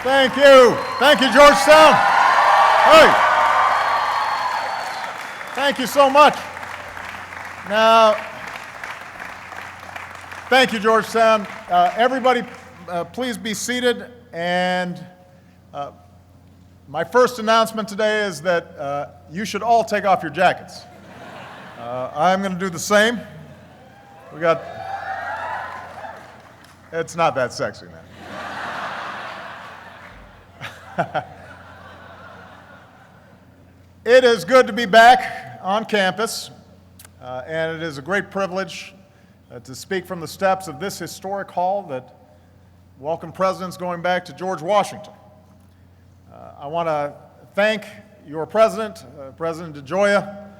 Thank you. Thank you, Georgetown. Hey. Thank you so much. Now, thank you, Georgetown. Everybody, please be seated. And my first announcement today is that you should all take off your jackets. I'm going to do the same. It's not that sexy, man. It is good to be back on campus, and it is a great privilege to speak from the steps of this historic hall that welcomed presidents going back to George Washington. I want to thank your president, President DeGioia,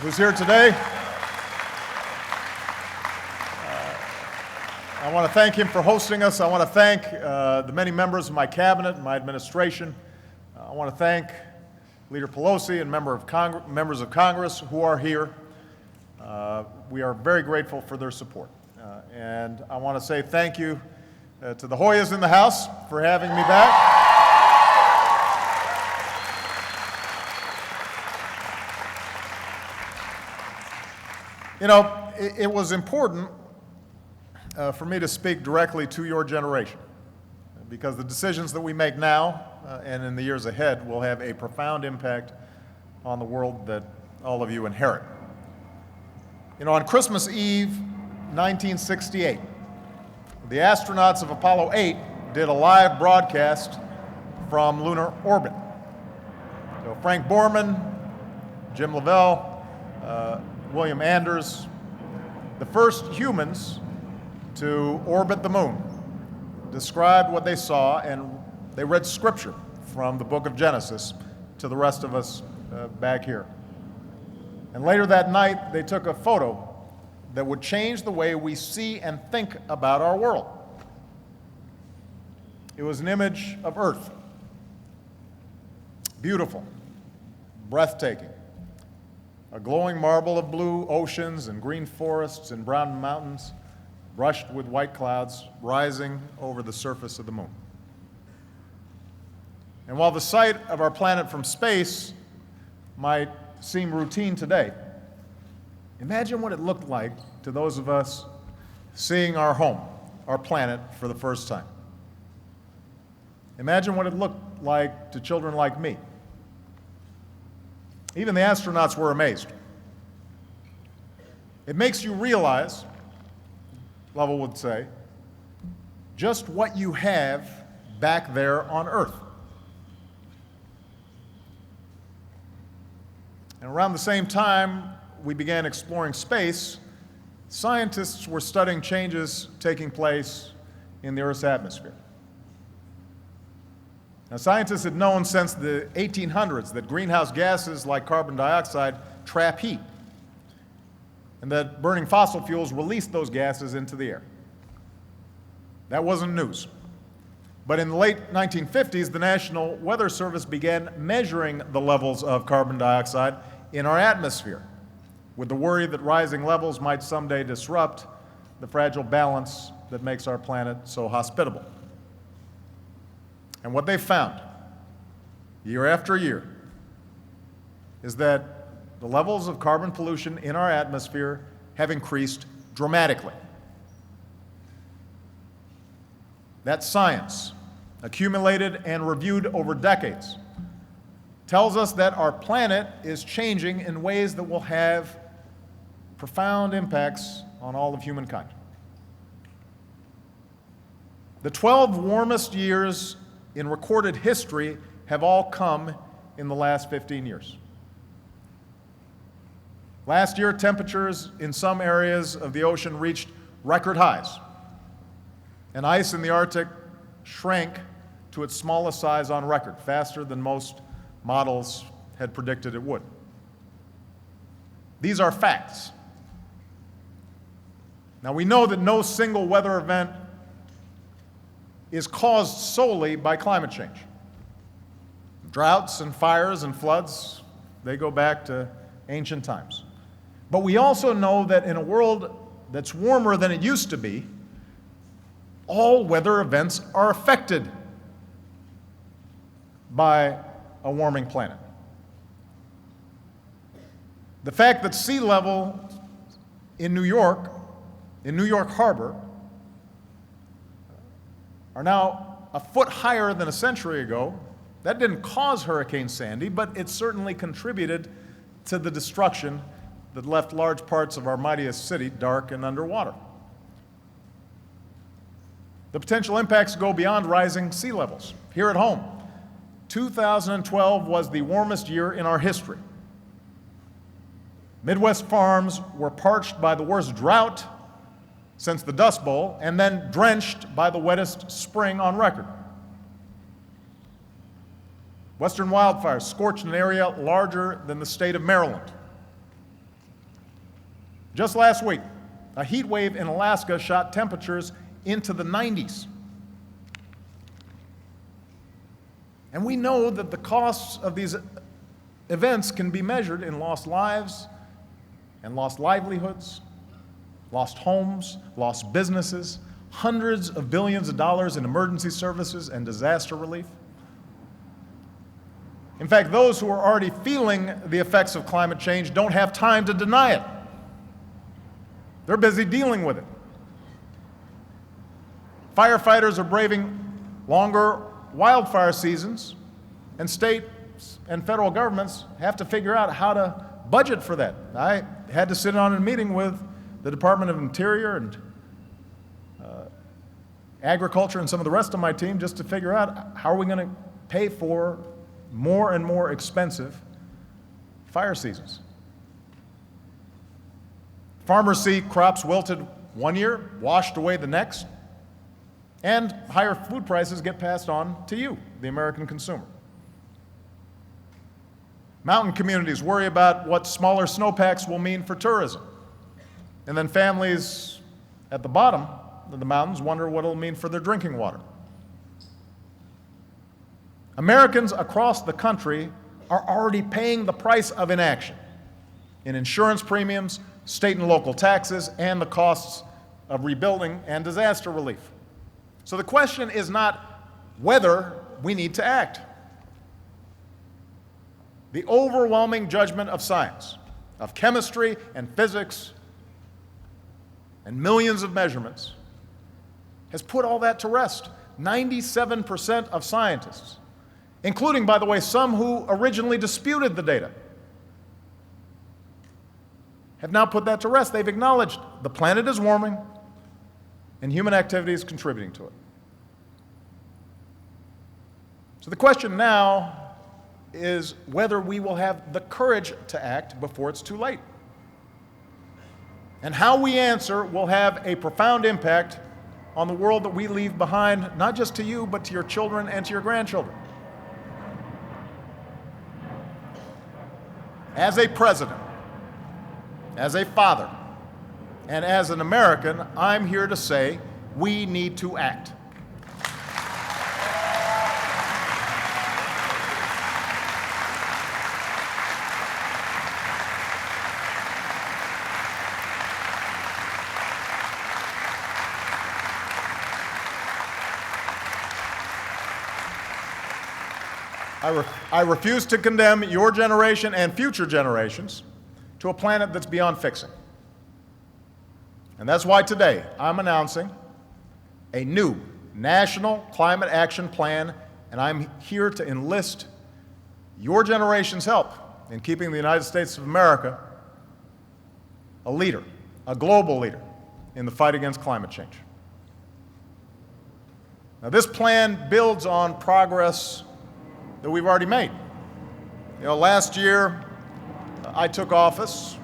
who's here today. I want to thank him for hosting us. I want to thank the many members of my cabinet and my administration. I want to thank Leader Pelosi and members of Congress who are here. We are very grateful for their support. And I want to say thank you to the Hoyas in the House for having me back. You know, it was important for me to speak directly to your generation, because the decisions that we make now and in the years ahead will have a profound impact on the world that all of you inherit. You know, on Christmas Eve, 1968, the astronauts of Apollo 8 did a live broadcast from lunar orbit. So Frank Borman, Jim Lovell, William Anders, the first humans to orbit the moon, described what they saw, and they read scripture from the book of Genesis to the rest of us back here. And later that night, they took a photo that would change the way we see and think about our world. It was an image of Earth. Beautiful, breathtaking. A glowing marble of blue oceans and green forests and brown mountains, brushed with white clouds rising over the surface of the moon. And while the sight of our planet from space might seem routine today, imagine what it looked like to those of us seeing our home, our planet, for the first time. Imagine what it looked like to children like me. Even the astronauts were amazed. It makes you realize, Lovell would say, just what you have back there on Earth. And around the same time we began exploring space, scientists were studying changes taking place in the Earth's atmosphere. Now, scientists had known since the 1800s that greenhouse gases like carbon dioxide trap heat, and that burning fossil fuels release those gases into the air. That wasn't news. But in the late 1950s, the National Weather Service began measuring the levels of carbon dioxide in our atmosphere, with the worry that rising levels might someday disrupt the fragile balance that makes our planet so hospitable. And what they found, year after year, is that the levels of carbon pollution in our atmosphere have increased dramatically. That science, accumulated and reviewed over decades, tells us that our planet is changing in ways that will have profound impacts on all of humankind. The 12 warmest years in recorded history have all come in the last 15 years. Last year, temperatures in some areas of the ocean reached record highs, and ice in the Arctic shrank to its smallest size on record, faster than most models had predicted it would. These are facts. Now, we know that no single weather event is caused solely by climate change. Droughts and fires and floods, they go back to ancient times. But we also know that in a world that's warmer than it used to be, All weather events are affected by a warming planet. The fact that sea level in New York Harbor, are now a foot higher than a century ago, that didn't cause Hurricane Sandy, but it certainly contributed to the destruction that left large parts of our mightiest city dark and underwater. The potential impacts go beyond rising sea levels. Here at home, 2012 was the warmest year in our history. Midwest farms were parched by the worst drought since the Dust Bowl, and then drenched by the wettest spring on record. Western wildfires scorched an area larger than the state of Maryland. Just last week, a heat wave in Alaska shot temperatures into the 90s. And we know that the costs of these events can be measured in lost lives and lost livelihoods, lost homes, lost businesses, hundreds of billions of dollars in emergency services and disaster relief. In fact, those who are already feeling the effects of climate change don't have time to deny it. They're busy dealing with it. Firefighters are braving longer wildfire seasons, and states and federal governments have to figure out how to budget for that. I had to sit on a meeting with the Department of Interior and Agriculture and some of the rest of my team just to figure out how are we going to pay for more and more expensive fire seasons. Farmers see crops wilted one year, washed away the next, and higher food prices get passed on to you, the American consumer. Mountain communities worry about what smaller snowpacks will mean for tourism. And then families at the bottom of the mountains wonder what it'll mean for their drinking water. Americans across the country are already paying the price of inaction in insurance premiums, state and local taxes, and the costs of rebuilding and disaster relief. So the question is not whether we need to act. The overwhelming judgment of science, of chemistry and physics, and millions of measurements, has put all that to rest. 97% of scientists, including, by the way, some who originally disputed the data, have now put that to rest. They've acknowledged the planet is warming and human activity is contributing to it. So the question now is whether we will have the courage to act before it's too late. And how we answer will have a profound impact on the world that we leave behind, not just to you, but to your children and to your grandchildren. As a president, as a father, and as an American, I'm here to say we need to act. I refuse to condemn your generation and future generations to a planet that's beyond fixing. And that's why today I'm announcing a new national climate action plan, and I'm here to enlist your generation's help in keeping the United States of America a leader, a global leader in the fight against climate change. Now, this plan builds on progress that we've already made. You know, last year I took office,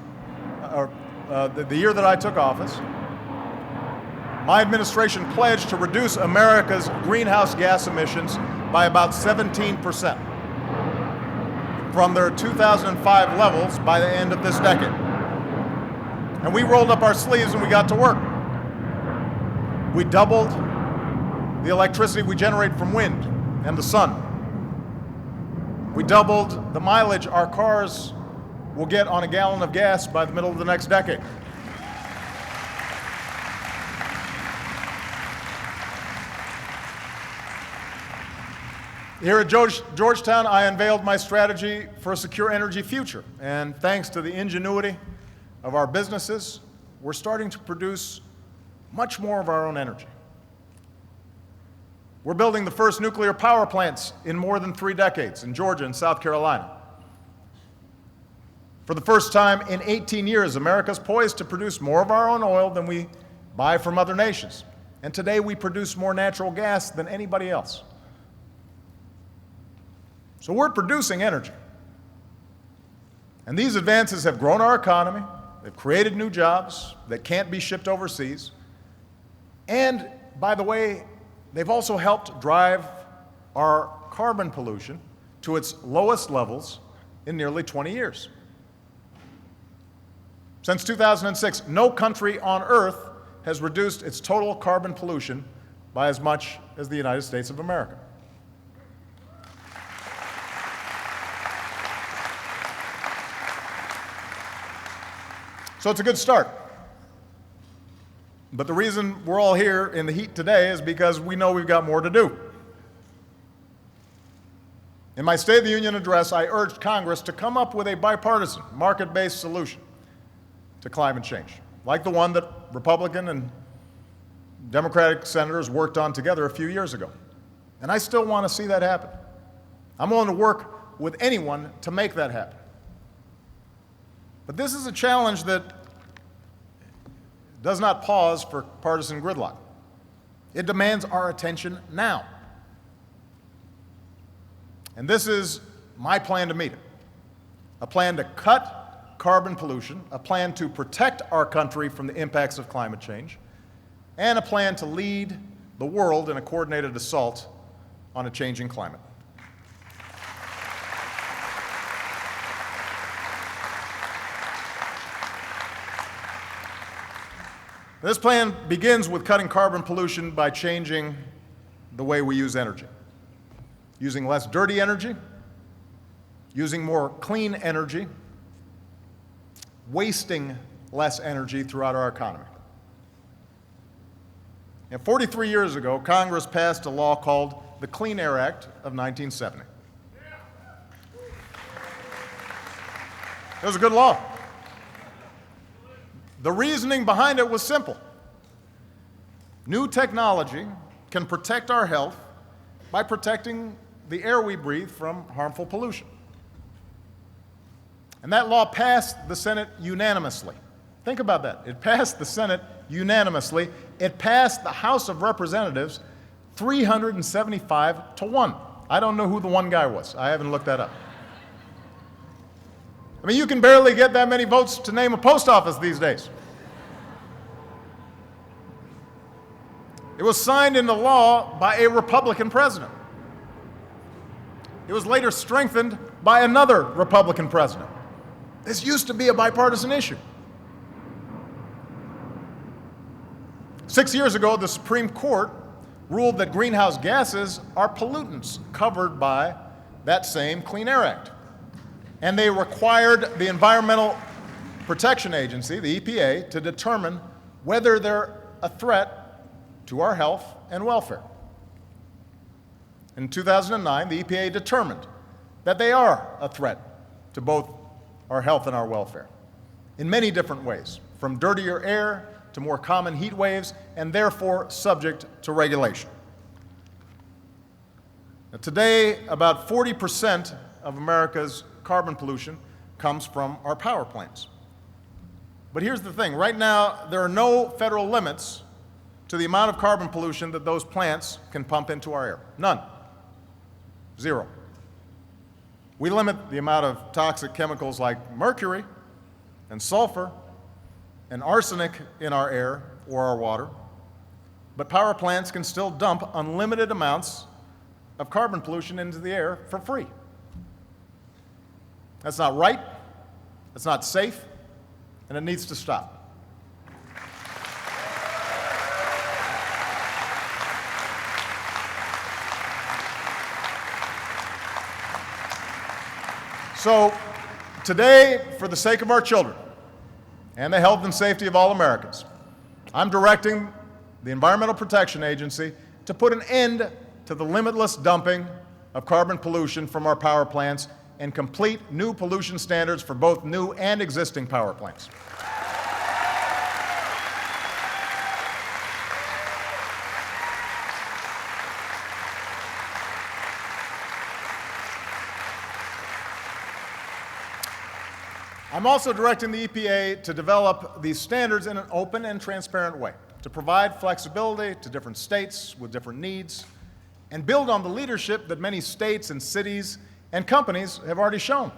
the year that I took office, my administration pledged to reduce America's greenhouse gas emissions by about 17% from their 2005 levels by the end of this decade. And we rolled up our sleeves and we got to work. We doubled the electricity we generate from wind and the sun. We doubled the mileage our cars will get on a gallon of gas by the middle of the next decade. Here at Georgetown, I unveiled my strategy for a secure energy future. And thanks to the ingenuity of our businesses, we're starting to produce much more of our own energy. We're building the first nuclear power plants in more than 3 decades in Georgia and South Carolina. For the first time in 18 years, America's poised to produce more of our own oil than we buy from other nations. And today we produce more natural gas than anybody else. So we're producing energy. And these advances have grown our economy, they've created new jobs that can't be shipped overseas, and, by the way, they've also helped drive our carbon pollution to its lowest levels in nearly 20 years. Since 2006, no country on Earth has reduced its total carbon pollution by as much as the United States of America. So it's a good start. But the reason we're all here in the heat today is because we know we've got more to do. In my State of the Union address, I urged Congress to come up with a bipartisan, market-based solution to climate change, like the one that Republican and Democratic senators worked on together a few years ago. And I still want to see that happen. I'm willing to work with anyone to make that happen. But this is a challenge that does not pause for partisan gridlock. It demands our attention now. And this is my plan to meet it. A plan to cut carbon pollution, a plan to protect our country from the impacts of climate change, and a plan to lead the world in a coordinated assault on a changing climate. This plan begins with cutting carbon pollution by changing the way we use energy, using less dirty energy, using more clean energy, wasting less energy throughout our economy. And 43 years ago, Congress passed a law called the Clean Air Act of 1970. It was a good law. The reasoning behind it was simple. New technology can protect our health by protecting the air we breathe from harmful pollution. And that law passed the Senate unanimously. Think about that. It passed the Senate unanimously. It passed the House of Representatives 375 to 1. I don't know who the one guy was. I haven't looked that up. I mean, you can barely get that many votes to name a post office these days. It was signed into law by a Republican president. It was later strengthened by another Republican president. This used to be a bipartisan issue. 6 years ago, the Supreme Court ruled that greenhouse gases are pollutants covered by that same Clean Air Act. And they required the Environmental Protection Agency, the EPA, to determine whether they're a threat to our health and welfare. In 2009, the EPA determined that they are a threat to both our health and our welfare in many different ways, from dirtier air to more common heat waves, and therefore subject to regulation. Now, today, about 40% of America's carbon pollution comes from our power plants. But here's the thing. Right now, there are no federal limits to the amount of carbon pollution that those plants can pump into our air. None. Zero. We limit the amount of toxic chemicals like mercury and sulfur and arsenic in our air or our water, but power plants can still dump unlimited amounts of carbon pollution into the air for free. That's not right, that's not safe, and it needs to stop. So today, for the sake of our children and the health and safety of all Americans, I'm directing the Environmental Protection Agency to put an end to the limitless dumping of carbon pollution from our power plants and complete new pollution standards for both new and existing power plants. I'm also directing the EPA to develop these standards in an open and transparent way, to provide flexibility to different states with different needs, and build on the leadership that many states and cities and companies have already shown.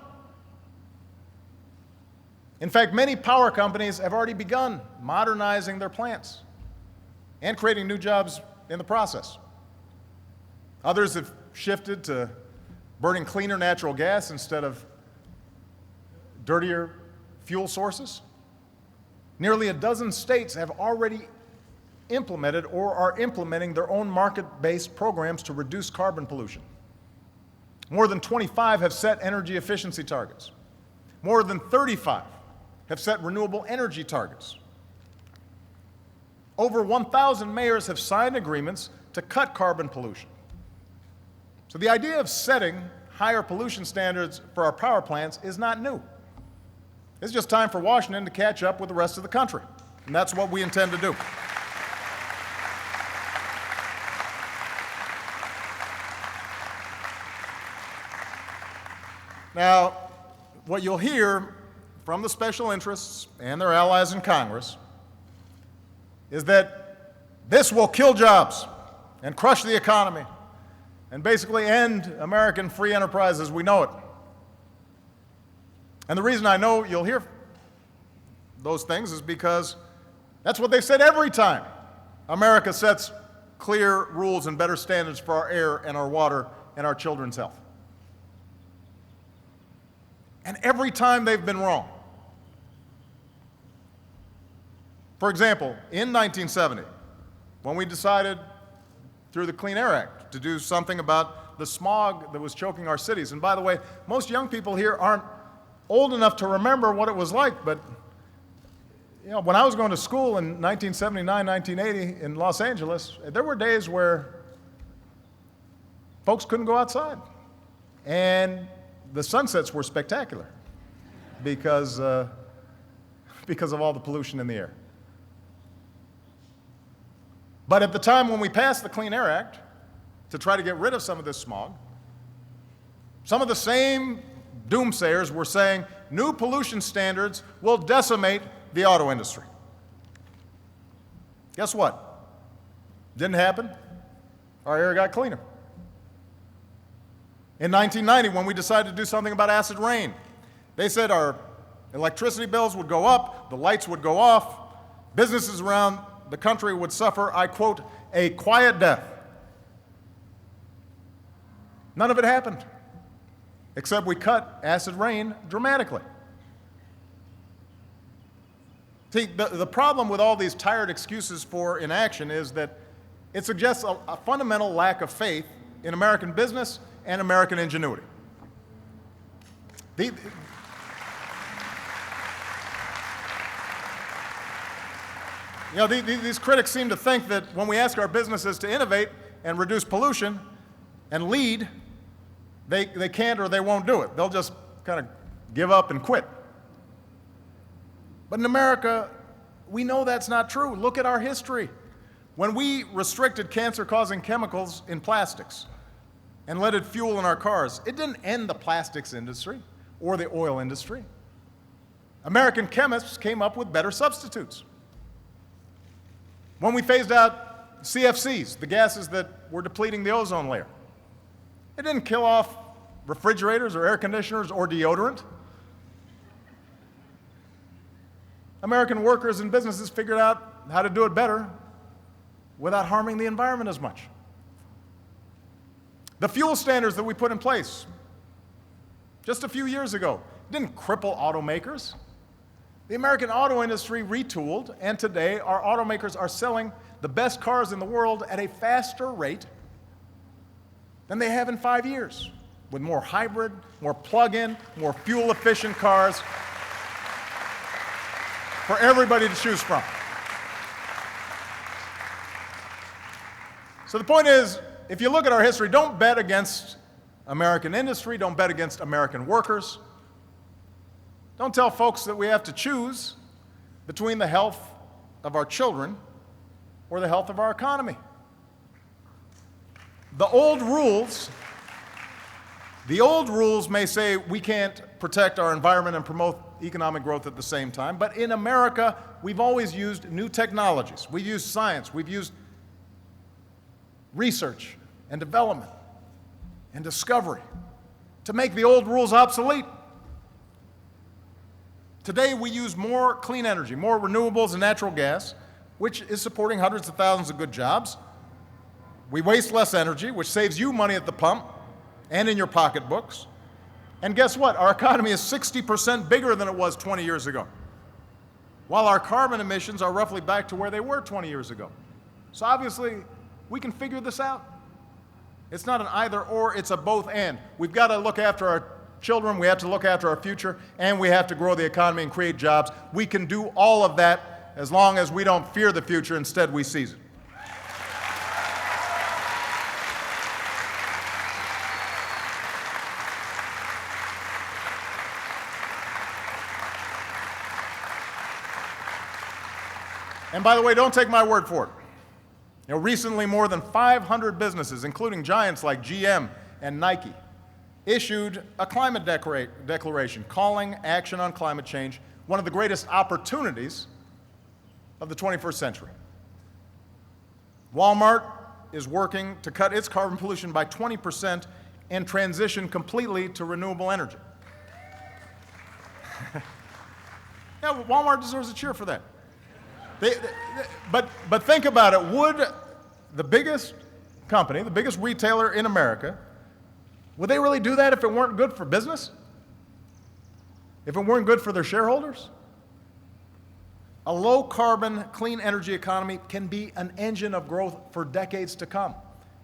In fact, many power companies have already begun modernizing their plants and creating new jobs in the process. Others have shifted to burning cleaner natural gas instead of dirtier fuel sources. Nearly a dozen states have already implemented or are implementing their own market-based programs to reduce carbon pollution. More than 25 have set energy efficiency targets. More than 35 have set renewable energy targets. Over 1,000 mayors have signed agreements to cut carbon pollution. So the idea of setting higher pollution standards for our power plants is not new. It's just time for Washington to catch up with the rest of the country, and that's what we intend to do. Now, what you'll hear from the special interests and their allies in Congress is that this will kill jobs and crush the economy and basically end American free enterprise as we know it. And the reason I know you'll hear those things is because that's what they've said every time America sets clear rules and better standards for our air and our water and our children's health. And every time they've been wrong. For example, in 1970, when we decided through the Clean Air Act to do something about the smog that was choking our cities, and by the way, most young people here aren't old enough to remember what it was like, but when I was going to school in 1979, 1980 in Los Angeles, there were days where folks couldn't go outside. And the sunsets were spectacular because of all the pollution in the air. But at the time when we passed the Clean Air Act to try to get rid of some of this smog, some of the same doomsayers were saying new pollution standards will decimate the auto industry. Guess what? Didn't happen. Our air got cleaner. In 1990, when we decided to do something about acid rain, they said our electricity bills would go up, the lights would go off, businesses around the country would suffer, I quote, a quiet death. None of it happened, except we cut acid rain dramatically. See, the problem with all these tired excuses for inaction is that it suggests a fundamental lack of faith in American business and American ingenuity. These critics seem to think that when we ask our businesses to innovate and reduce pollution and lead, they can't or they won't do it. They'll just kind of give up and quit. But in America, we know that's not true. Look at our history. When we restricted cancer-causing chemicals in plastics and leaded fuel in our cars, it didn't end the plastics industry or the oil industry. American chemists came up with better substitutes. When we phased out CFCs, the gases that were depleting the ozone layer, it didn't kill off refrigerators or air conditioners or deodorant. American workers and businesses figured out how to do it better without harming the environment as much. The fuel standards that we put in place just a few years ago didn't cripple automakers. The American auto industry retooled, and today our automakers are selling the best cars in the world at a faster rate than they have in 5 years, with more hybrid, more plug-in, more fuel-efficient cars for everybody to choose from. So the point is, if you look at our history, don't bet against American industry. Don't bet against American workers. Don't tell folks that we have to choose between the health of our children or the health of our economy. The old rules may say we can't protect our environment and promote economic growth at the same time, but in America, we've always used new technologies. We've used science, we've used research and development and discovery to make the old rules obsolete. Today, we use more clean energy, more renewables and natural gas, which is supporting hundreds of thousands of good jobs. We waste less energy, which saves you money at the pump and in your pocketbooks. And guess what? Our economy is 60% bigger than it was 20 years ago, while our carbon emissions are roughly back to where they were 20 years ago. So obviously, we can figure this out. It's not an either or, it's a both and. We've got to look after our children, we have to look after our future, and we have to grow the economy and create jobs. We can do all of that as long as we don't fear the future, instead we seize it. And by the way, don't take my word for it. Recently, more than 500 businesses, including giants like GM and Nike, issued a climate declaration calling action on climate change one of the greatest opportunities of the 21st century. Walmart is working to cut its carbon pollution by 20% and transition completely to renewable energy. Yeah, Walmart deserves a cheer for that. But think about it. Would the biggest company, the biggest retailer in America, would they really do that if it weren't good for business? If it weren't good for their shareholders? A low-carbon, clean energy economy can be an engine of growth for decades to come.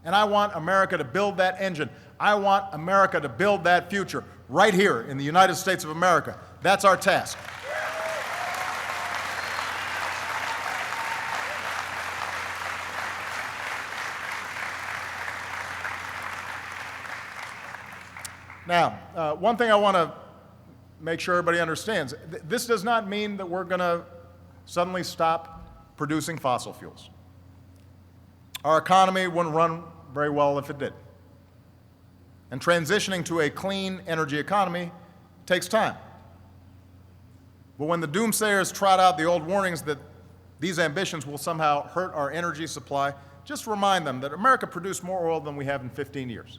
And I want America to build that engine. I want America to build that future right here in the United States of America. That's our task. Now, one thing I want to make sure everybody understands, this does not mean that we're going to suddenly stop producing fossil fuels. Our economy wouldn't run very well if it did. And transitioning to a clean energy economy takes time. But when the doomsayers trot out the old warnings that these ambitions will somehow hurt our energy supply, just remind them that America produced more oil than we have in 15 years.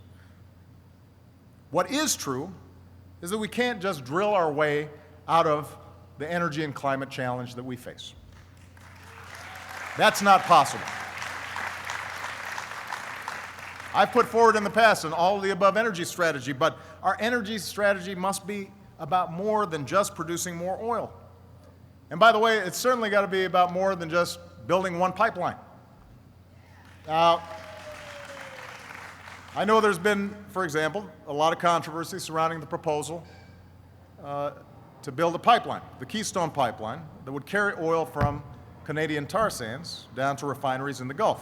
What is true is that we can't just drill our way out of the energy and climate challenge that we face. That's not possible. I've put forward in the past an all-of-the-above energy strategy, but our energy strategy must be about more than just producing more oil. And by the way, it's certainly got to be about more than just building one pipeline. Now, I know there's been, for example, a lot of controversy surrounding the proposal to build a pipeline, the Keystone Pipeline, that would carry oil from Canadian tar sands down to refineries in the Gulf.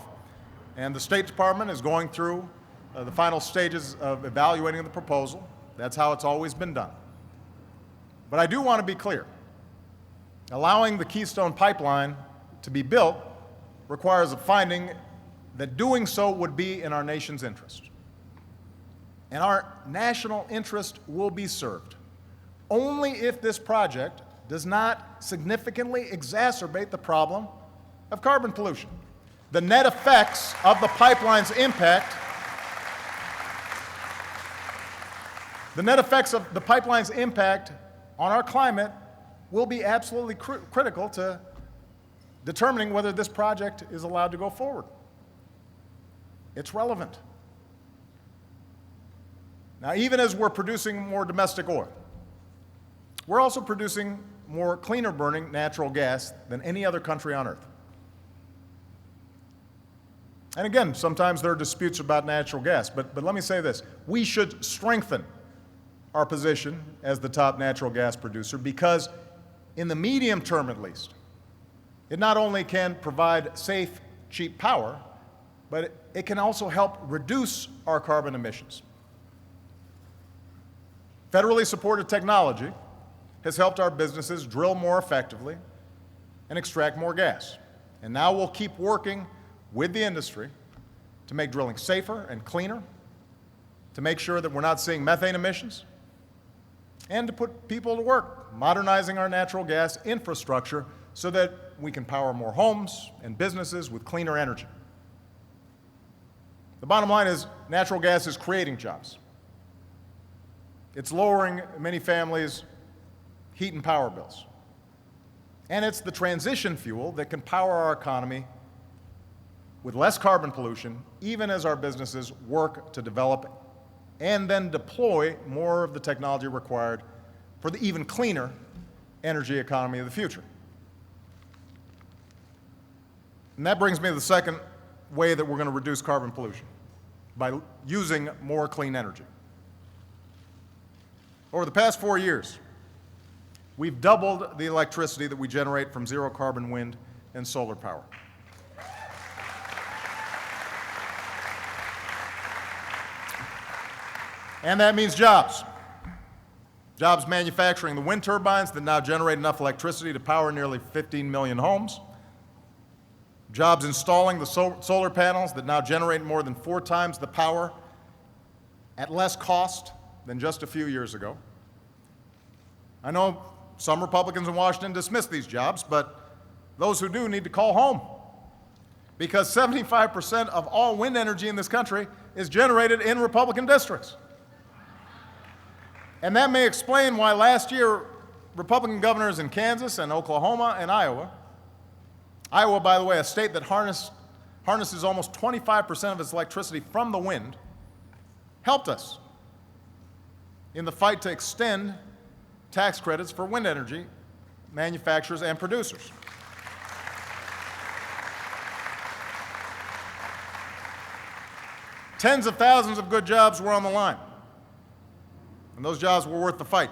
And the State Department is going through the final stages of evaluating the proposal. That's how it's always been done. But I do want to be clear. Allowing the Keystone Pipeline to be built requires a finding that doing so would be in our nation's interest. And our national interest will be served only if this project does not significantly exacerbate the problem of carbon pollution. The net effects of the pipeline's impact on our climate will be absolutely critical to determining whether this project is allowed to go forward. It's relevant. Now, even as we're producing more domestic oil, we're also producing more cleaner burning natural gas than any other country on earth. And again, sometimes there are disputes about natural gas, but let me say this. We should strengthen our position as the top natural gas producer because in the medium term at least, it not only can provide safe, cheap power, but it can also help reduce our carbon emissions. Federally supported technology has helped our businesses drill more effectively and extract more gas. And now we'll keep working with the industry to make drilling safer and cleaner, to make sure that we're not seeing methane emissions, and to put people to work, modernizing our natural gas infrastructure so that we can power more homes and businesses with cleaner energy. The bottom line is natural gas is creating jobs. It's lowering many families' heat and power bills. And it's the transition fuel that can power our economy with less carbon pollution, even as our businesses work to develop and then deploy more of the technology required for the even cleaner energy economy of the future. And that brings me to the second way that we're going to reduce carbon pollution, by using more clean energy. Over the past 4 years, we've doubled the electricity that we generate from zero-carbon wind and solar power. And that means jobs. Jobs manufacturing the wind turbines that now generate enough electricity to power nearly 15 million homes. Jobs installing the solar panels that now generate more than 4 times the power at less cost than just a few years ago. I know some Republicans in Washington dismiss these jobs, but those who do need to call home, because 75% of all wind energy in this country is generated in Republican districts. And that may explain why last year Republican governors in Kansas and Oklahoma and Iowa, by the way, a state that harnesses almost 25% of its electricity from the wind, helped us in the fight to extend tax credits for wind energy manufacturers and producers. Tens of thousands of good jobs were on the line, and those jobs were worth the fight.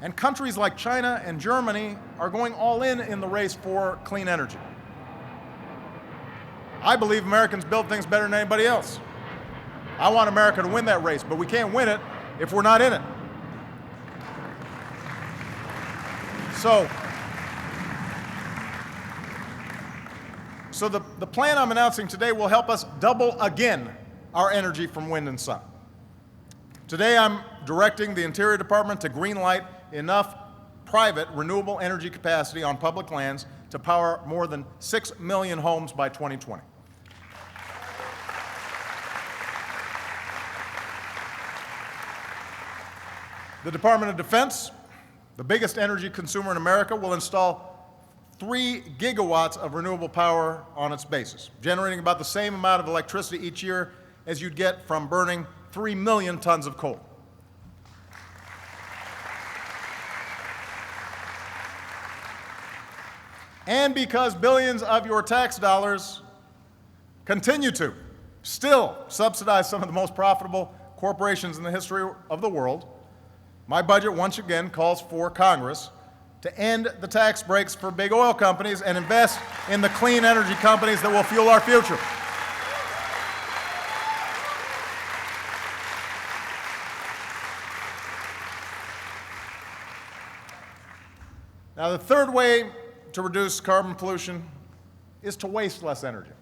And countries like China and Germany are going all in the race for clean energy. I believe Americans build things better than anybody else. I want America to win that race, but we can't win it if we're not in it. So the plan I'm announcing today will help us double again our energy from wind and sun. Today I'm directing the Interior Department to greenlight enough private renewable energy capacity on public lands to power more than 6 million homes by 2020. The Department of Defense, the biggest energy consumer in America, will install 3 gigawatts of renewable power on its bases, generating about the same amount of electricity each year as you'd get from burning 3 million tons of coal. And because billions of your tax dollars continue to still subsidize some of the most profitable corporations in the history of the world, my budget once again calls for Congress to end the tax breaks for big oil companies and invest in the clean energy companies that will fuel our future. Now, the third way to reduce carbon pollution is to waste less energy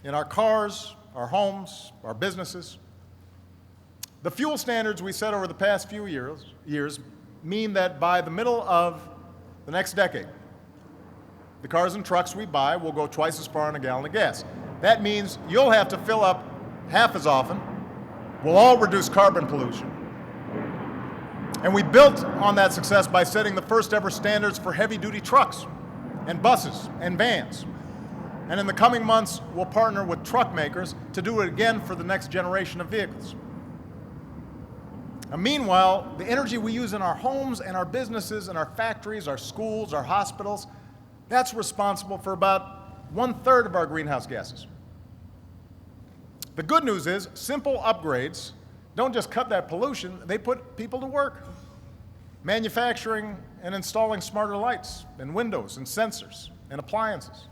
in our cars, our homes, our businesses. The fuel standards we set over the past few years mean that by the middle of the next decade, the cars and trucks we buy will go twice as far on a gallon of gas. That means you'll have to fill up half as often. We'll all reduce carbon pollution. And we built on that success by setting the first ever standards for heavy-duty trucks and buses and vans. And in the coming months, we'll partner with truck makers to do it again for the next generation of vehicles. And meanwhile, the energy we use in our homes and our businesses and our factories, our schools, our hospitals, that's responsible for about 1/3 of our greenhouse gases. The good news is simple upgrades don't just cut that pollution, they put people to work, manufacturing and installing smarter lights and windows and sensors and appliances.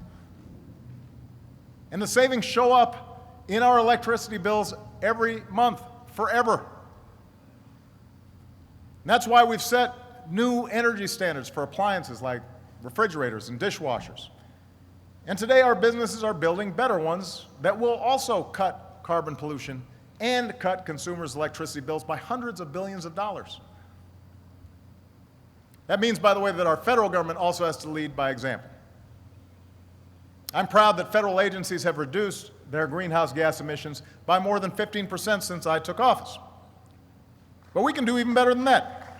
And the savings show up in our electricity bills every month, forever. And that's why we've set new energy standards for appliances like refrigerators and dishwashers. And today our businesses are building better ones that will also cut carbon pollution and cut consumers' electricity bills by hundreds of billions of dollars. That means, by the way, that our federal government also has to lead by example. I'm proud that federal agencies have reduced their greenhouse gas emissions by more than 15% since I took office. But we can do even better than that.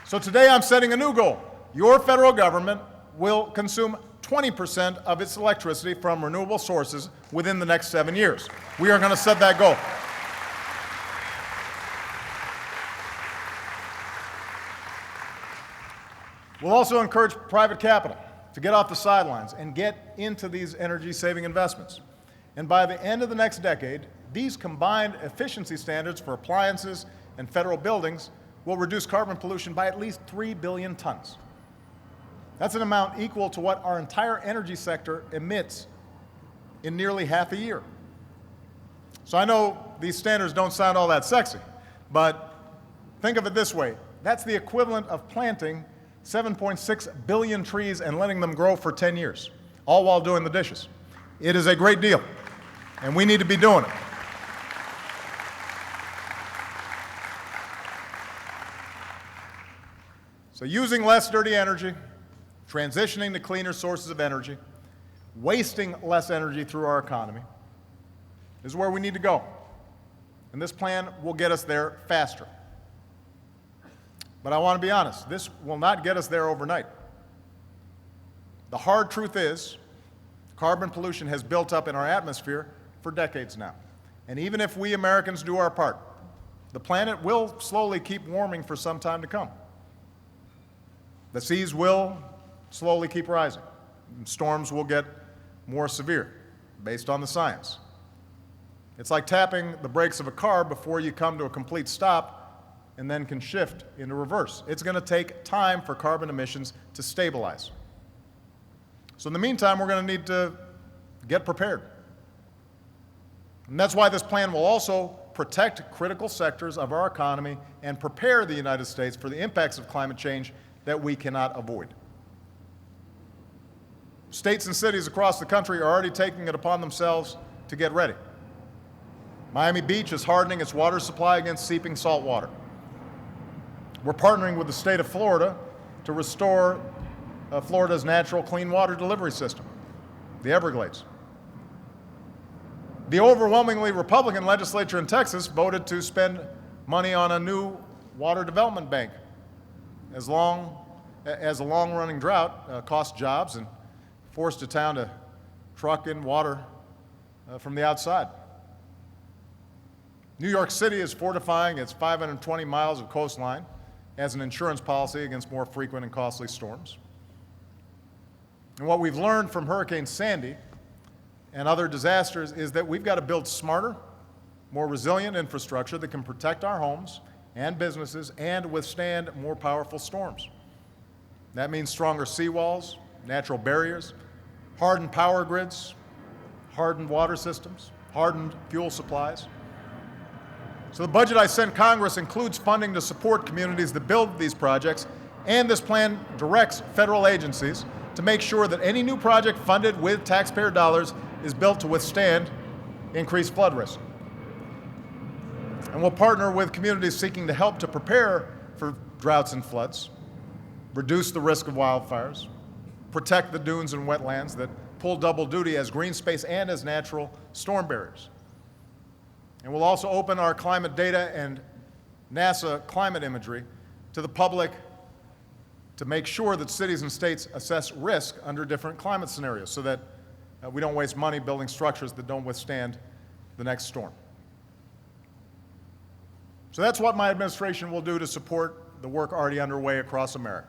So today I'm setting a new goal. Your federal government will consume 20% of its electricity from renewable sources within the next 7 years. We are going to set that goal. We'll also encourage private capital to get off the sidelines and get into these energy-saving investments. And by the end of the next decade, these combined efficiency standards for appliances and federal buildings will reduce carbon pollution by at least 3 billion tons. That's an amount equal to what our entire energy sector emits in nearly half a year. So I know these standards don't sound all that sexy, but think of it this way. That's the equivalent of planting 7.6 billion trees and letting them grow for 10 years, all while doing the dishes. It is a great deal, and we need to be doing it. So using less dirty energy, transitioning to cleaner sources of energy, wasting less energy through our economy is where we need to go. And this plan will get us there faster. But I want to be honest, this will not get us there overnight. The hard truth is, carbon pollution has built up in our atmosphere for decades now. And even if we Americans do our part, the planet will slowly keep warming for some time to come. The seas will slowly keep rising. And storms will get more severe, based on the science. It's like tapping the brakes of a car before you come to a complete stop and then can shift into reverse. It's going to take time for carbon emissions to stabilize. So in the meantime, we're going to need to get prepared. And that's why this plan will also protect critical sectors of our economy and prepare the United States for the impacts of climate change that we cannot avoid. States and cities across the country are already taking it upon themselves to get ready. Miami Beach is hardening its water supply against seeping salt water. We're partnering with the state of Florida to restore Florida's natural clean water delivery system, the Everglades. The overwhelmingly Republican legislature in Texas voted to spend money on a new water development bank as a long-running drought cost jobs and forced a town to truck in water from the outside. New York City is fortifying its 520 miles of coastline as an insurance policy against more frequent and costly storms. And what we've learned from Hurricane Sandy and other disasters is that we've got to build smarter, more resilient infrastructure that can protect our homes and businesses and withstand more powerful storms. That means stronger seawalls, natural barriers, hardened power grids, hardened water systems, hardened fuel supplies. So the budget I sent Congress includes funding to support communities that build these projects, and this plan directs federal agencies to make sure that any new project funded with taxpayer dollars is built to withstand increased flood risk. And we'll partner with communities seeking to help to prepare for droughts and floods, reduce the risk of wildfires, protect the dunes and wetlands that pull double duty as green space and as natural storm barriers. And we'll also open our climate data and NASA climate imagery to the public to make sure that cities and states assess risk under different climate scenarios so that we don't waste money building structures that don't withstand the next storm. So that's what my administration will do to support the work already underway across America,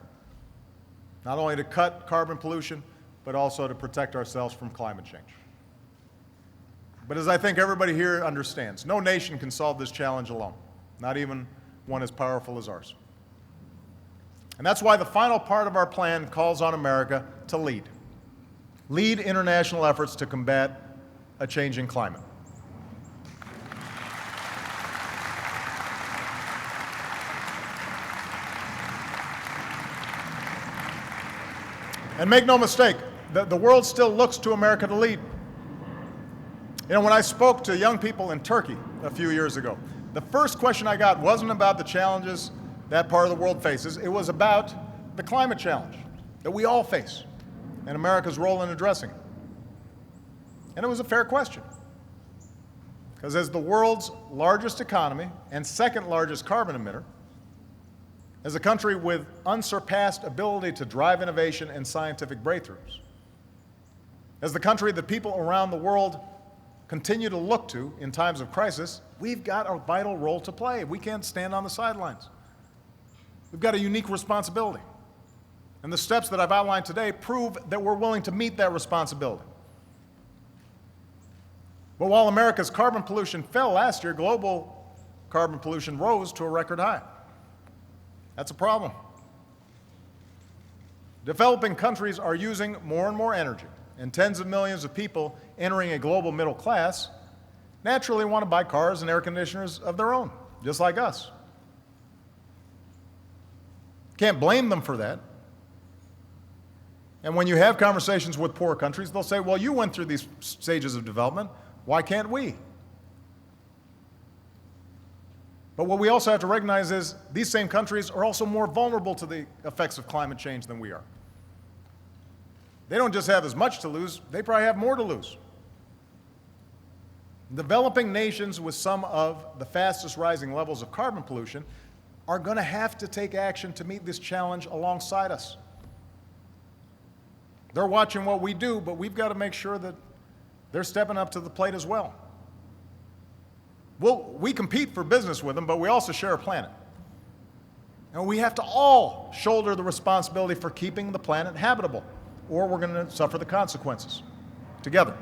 not only to cut carbon pollution, but also to protect ourselves from climate change. But as I think everybody here understands, no nation can solve this challenge alone, not even one as powerful as ours. And that's why the final part of our plan calls on America to lead. Lead international efforts to combat a changing climate. And make no mistake, the world still looks to America to lead. You know, when I spoke to young people in Turkey a few years ago, the first question I got wasn't about the challenges that part of the world faces. It was about the climate challenge that we all face and America's role in addressing it. And it was a fair question. Because as the world's largest economy and second largest carbon emitter, as a country with unsurpassed ability to drive innovation and scientific breakthroughs, as the country that people around the world continue to look to in times of crisis, we've got a vital role to play. We can't stand on the sidelines. We've got a unique responsibility. And the steps that I've outlined today prove that we're willing to meet that responsibility. But while America's carbon pollution fell last year, global carbon pollution rose to a record high. That's a problem. Developing countries are using more and more energy, and tens of millions of people entering a global middle class naturally want to buy cars and air conditioners of their own, just like us. Can't blame them for that. And when you have conversations with poor countries, they'll say, well, you went through these stages of development. Why can't we? But what we also have to recognize is these same countries are also more vulnerable to the effects of climate change than we are. They don't just have as much to lose, they probably have more to lose. Developing nations with some of the fastest rising levels of carbon pollution are going to have to take action to meet this challenge alongside us. They're watching what we do, but we've got to make sure that they're stepping up to the plate as well. We compete for business with them, but we also share a planet. And we have to all shoulder the responsibility for keeping the planet habitable, or we're going to suffer the consequences together.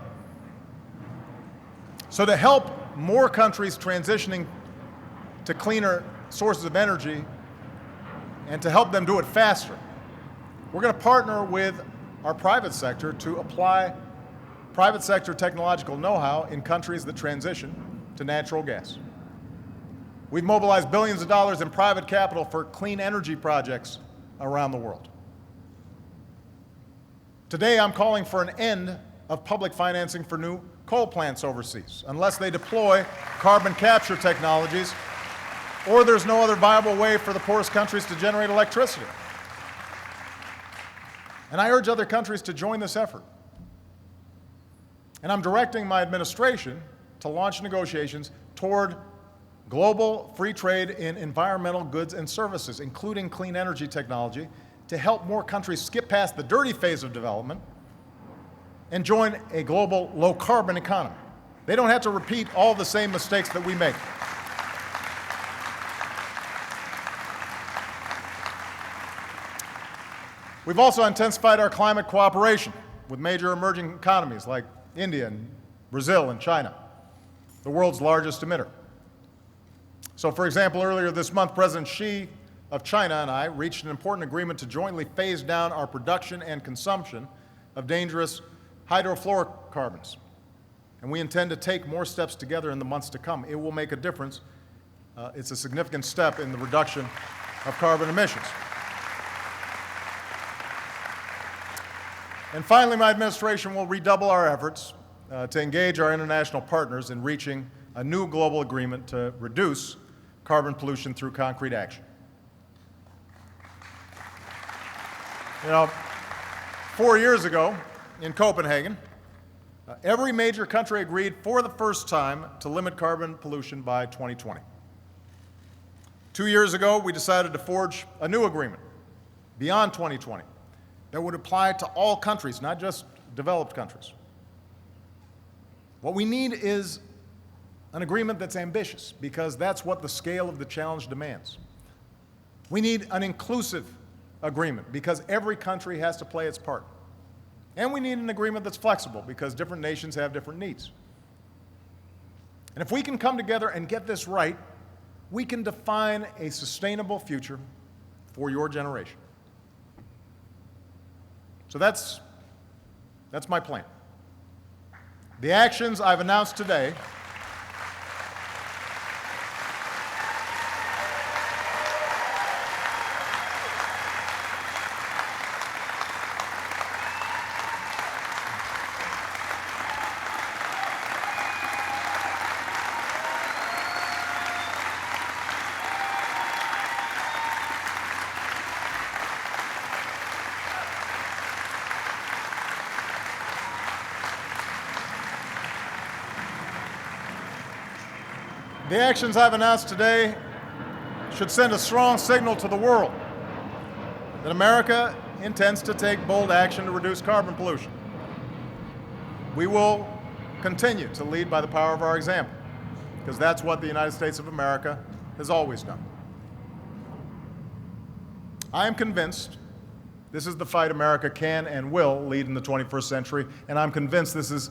So to help more countries transitioning to cleaner sources of energy and to help them do it faster, we're going to partner with our private sector to apply private sector technological know-how in countries that transition to natural gas. We've mobilized billions of dollars in private capital for clean energy projects around the world. Today, I'm calling for an end of public financing for new coal plants overseas, unless they deploy carbon capture technologies or there's no other viable way for the poorest countries to generate electricity. And I urge other countries to join this effort. And I'm directing my administration to launch negotiations toward global free trade in environmental goods and services, including clean energy technology, to help more countries skip past the dirty phase of development and join a global low-carbon economy. They don't have to repeat all the same mistakes that we make. We've also intensified our climate cooperation with major emerging economies like India and Brazil and China, the world's largest emitter. So, for example, earlier this month, President Xi of China and I reached an important agreement to jointly phase down our production and consumption of dangerous hydrofluorocarbons. And we intend to take more steps together in the months to come. It will make a difference. It's a significant step in the reduction of carbon emissions. And finally, my administration will redouble our efforts to engage our international partners in reaching a new global agreement to reduce carbon pollution through concrete action. You know, 4 years ago in Copenhagen, every major country agreed for the first time to limit carbon pollution by 2020. 2 years ago, we decided to forge a new agreement beyond 2020 that would apply to all countries, not just developed countries. What we need is an agreement that's ambitious, because that's what the scale of the challenge demands. We need an inclusive agreement, because every country has to play its part. And we need an agreement that's flexible, because different nations have different needs. And if we can come together and get this right, we can define a sustainable future for your generation. So that's my plan. The actions I've announced today The actions I've announced today should send a strong signal to the world that America intends to take bold action to reduce carbon pollution. We will continue to lead by the power of our example, because that's what the United States of America has always done. I am convinced this is the fight America can and will lead in the 21st century, and I'm convinced this is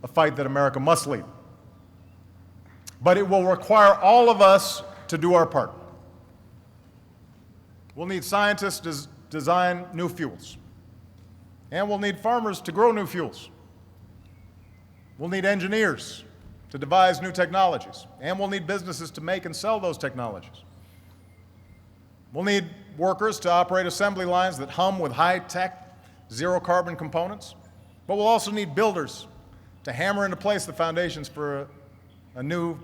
a fight that America must lead. But it will require all of us to do our part. We'll need scientists to design new fuels, and we'll need farmers to grow new fuels. We'll need engineers to devise new technologies, and we'll need businesses to make and sell those technologies. We'll need workers to operate assembly lines that hum with high-tech, zero-carbon components, but we'll also need builders to hammer into place the foundations for a new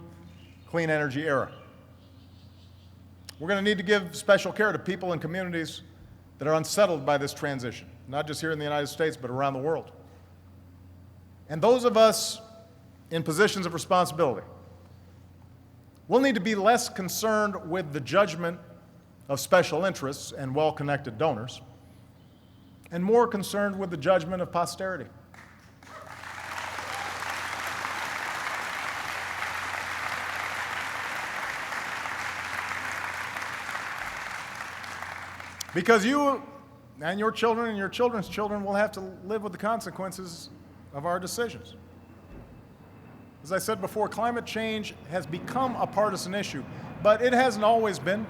clean energy era. We're going to need to give special care to people and communities that are unsettled by this transition, not just here in the United States, but around the world. And those of us in positions of responsibility will need to be less concerned with the judgment of special interests and well-connected donors, and more concerned with the judgment of posterity. Because you and your children and your children's children will have to live with the consequences of our decisions. As I said before, climate change has become a partisan issue, but it hasn't always been.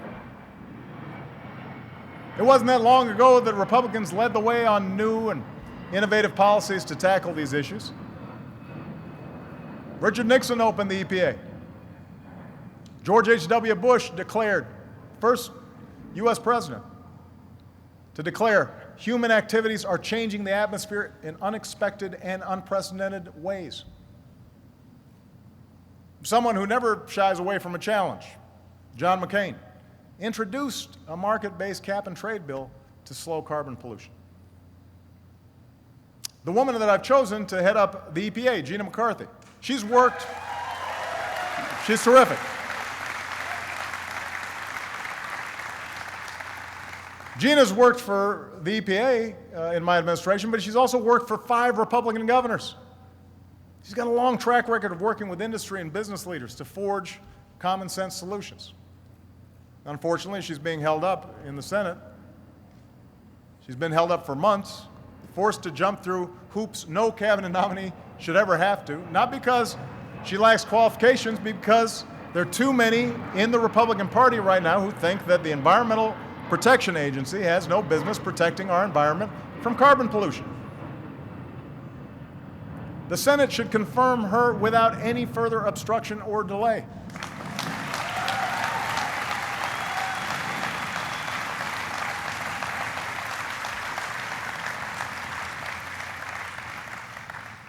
It wasn't that long ago that Republicans led the way on new and innovative policies to tackle these issues. Richard Nixon opened the EPA. George H.W. Bush declared, first U.S. president, to declare human activities are changing the atmosphere in unexpected and unprecedented ways. Someone who never shies away from a challenge, John McCain, introduced a market-based cap-and-trade bill to slow carbon pollution. The woman that I've chosen to head up the EPA, Gina McCarthy, she's terrific. Gina's worked for the EPA in my administration, but she's also worked for 5 Republican governors. She's got a long track record of working with industry and business leaders to forge common sense solutions. Unfortunately, she's being held up in the Senate. She's been held up for months, forced to jump through hoops no cabinet nominee should ever have to, not because she lacks qualifications, because there are too many in the Republican Party right now who think that the Environmental Protection Agency has no business protecting our environment from carbon pollution. The Senate should confirm her without any further obstruction or delay.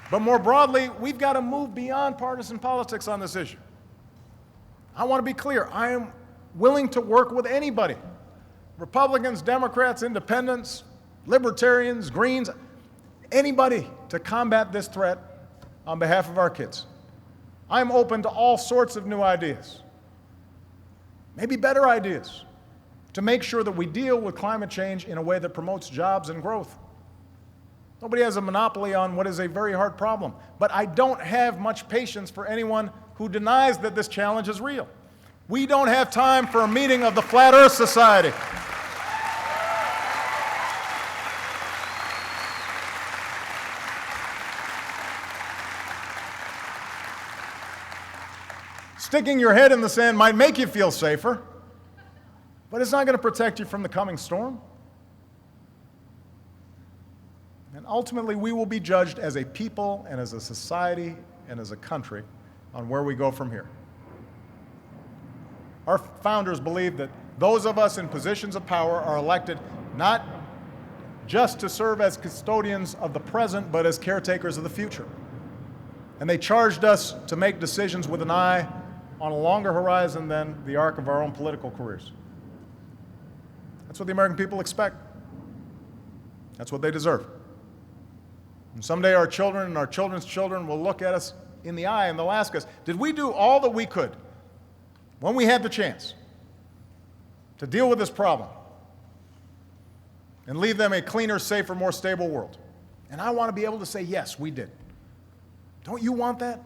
But more broadly, we've got to move beyond partisan politics on this issue. I want to be clear. I am willing to work with anybody. Republicans, Democrats, Independents, Libertarians, Greens, anybody to combat this threat on behalf of our kids. I'm open to all sorts of new ideas, maybe better ideas, to make sure that we deal with climate change in a way that promotes jobs and growth. Nobody has a monopoly on what is a very hard problem, but I don't have much patience for anyone who denies that this challenge is real. We don't have time for a meeting of the Flat Earth Society. Sticking your head in the sand might make you feel safer, but it's not going to protect you from the coming storm. And ultimately, we will be judged as a people and as a society and as a country on where we go from here. Our founders believed that those of us in positions of power are elected not just to serve as custodians of the present, but as caretakers of the future. And they charged us to make decisions with an eye on a longer horizon than the arc of our own political careers. That's what the American people expect. That's what they deserve. And someday our children and our children's children will look at us in the eye and they'll ask us, did we do all that we could when we had the chance to deal with this problem and leave them a cleaner, safer, more stable world. And I want to be able to say, yes, we did. Don't you want that?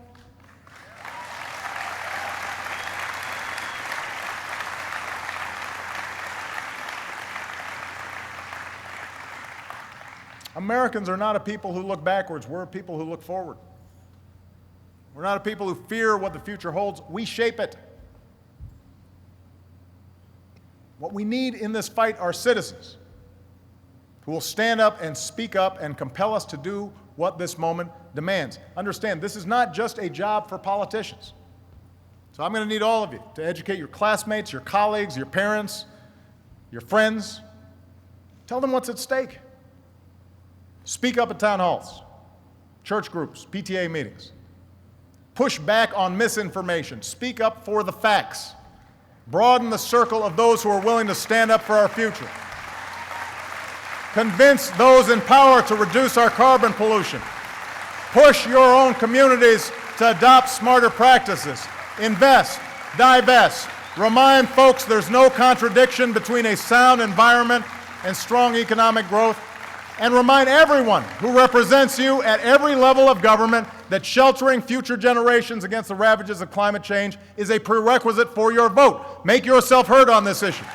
Americans are not a people who look backwards. We're a people who look forward. We're not a people who fear what the future holds. We shape it. What we need in this fight are citizens who will stand up and speak up and compel us to do what this moment demands. Understand, this is not just a job for politicians. So I'm going to need all of you to educate your classmates, your colleagues, your parents, your friends. Tell them what's at stake. Speak up at town halls, church groups, PTA meetings. Push back on misinformation. Speak up for the facts. Broaden the circle of those who are willing to stand up for our future. Convince those in power to reduce our carbon pollution. Push your own communities to adopt smarter practices. Invest, divest. Remind folks there's no contradiction between a sound environment and strong economic growth. And remind everyone who represents you at every level of government that sheltering future generations against the ravages of climate change is a prerequisite for your vote. Make yourself heard on this issue.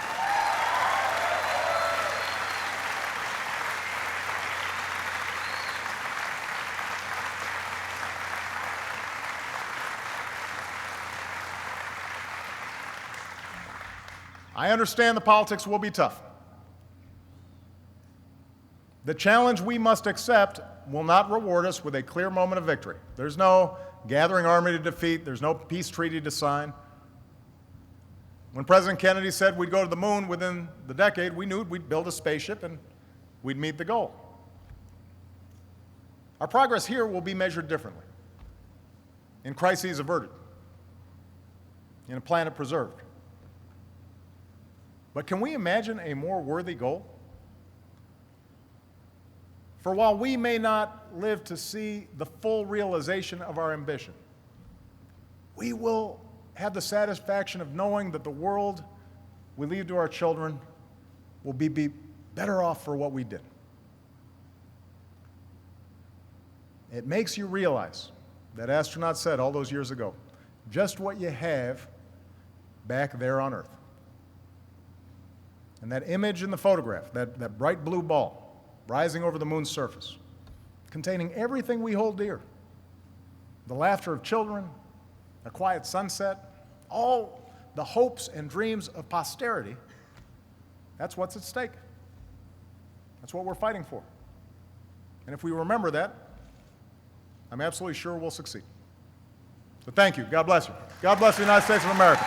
I understand the politics will be tough. The challenge we must accept will not reward us with a clear moment of victory. There's no gathering army to defeat. There's no peace treaty to sign. When President Kennedy said we'd go to the moon within the decade, we knew we'd build a spaceship and we'd meet the goal. Our progress here will be measured differently. In crises averted, in a planet preserved. But can we imagine a more worthy goal? For while we may not live to see the full realization of our ambition, we will have the satisfaction of knowing that the world we leave to our children will be better off for what we did. It makes you realize, that astronaut said all those years ago, just what you have back there on Earth. And that image in the photograph, that bright blue ball, rising over the moon's surface, containing everything we hold dear. The laughter of children, a quiet sunset, all the hopes and dreams of posterity. That's what's at stake. That's what we're fighting for. And if we remember that, I'm absolutely sure we'll succeed. So thank you. God bless you. God bless the United States of America.